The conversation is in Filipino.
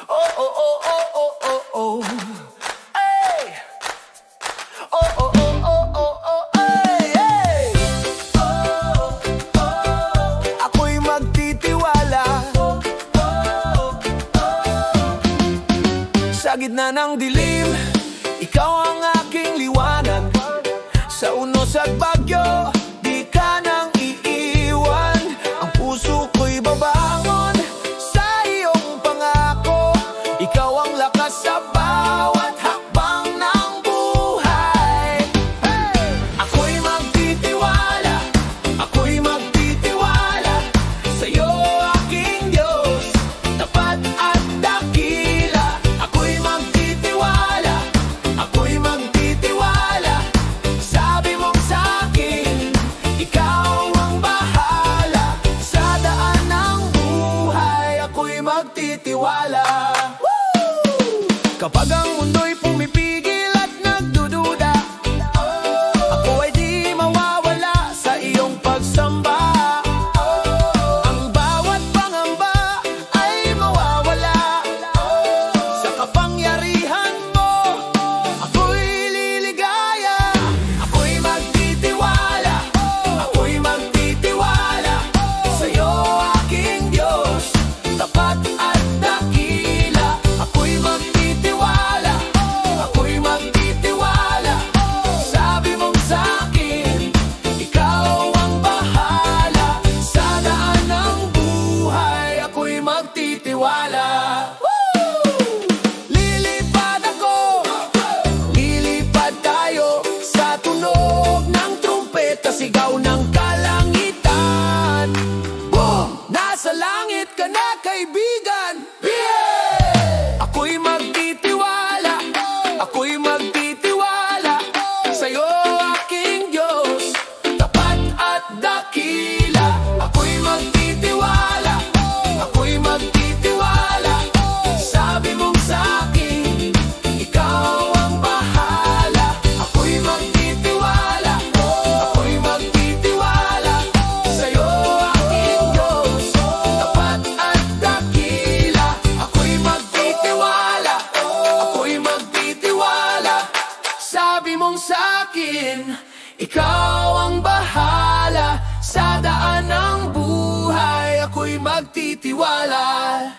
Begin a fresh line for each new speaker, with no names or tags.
Oh, oh, oh, oh, oh, oh, oh. Hey! Oh, oh, oh, oh, oh, oh, hey, hey! Oh, oh, ako'y magtitiwala. Oh, oh, oh. Sa gitna ng dilim, ikaw ang aking liwanag. Sa unos at bagyo, di ka nang iiwan. Ang puso ko'y babangon sa iyong pangako. Ikaw ang lakas sa bawat hakbang ng buhay. Hey! Ako'y magtitiwala, ako'y magtitiwala sa'yo, aking Diyos, tapat at dakila. Ako'y magtitiwala, ako'y magtitiwala. Sabi mong sa'kin, ikaw ang bahala. Sa daan ng buhay, ako'y magtitiwala. Kapag ang mundo'y pumipigil at nagdududa, ako ay di mawawala sa iyong pagsamba. Ang bawat pangamba ay mawawala. Sa kapangyarihan mo, ako'y liligaya. Ako'y magtitiwala, ako'y magtitiwala sa'yo, aking Diyos, tapat at dakila. Ako'y magtitiwala, ako'y magtitiwala. Sabi mong sa'kin, ikaw ang bahala. Sa daan ng buhay, ako'y magtitiwala. Lilipad ako, lilipad tayo sa tunog ng trumpeta, sigaw ng kalangitan. Boom! Nasa langit ka na, kaibigan. Yeah! Ako'y magtitiwala, ako'y magtitiwala sa'yo, aking Diyos, tapat at dakila. Ako'y magtitiwala, ako'y magtitiwala. Sabi mong sa'kin, ikaw ang bahala. Ako'y magtitiwala, ako'y magtitiwala sa'yo, aking Diyos, tapat at dakila. Ako'y magtitiwala, ako'y magtitiwala. Sabi mong sa'kin, ikaw ang bahala. Sa daan ng buhay, ako'y magtitiwala.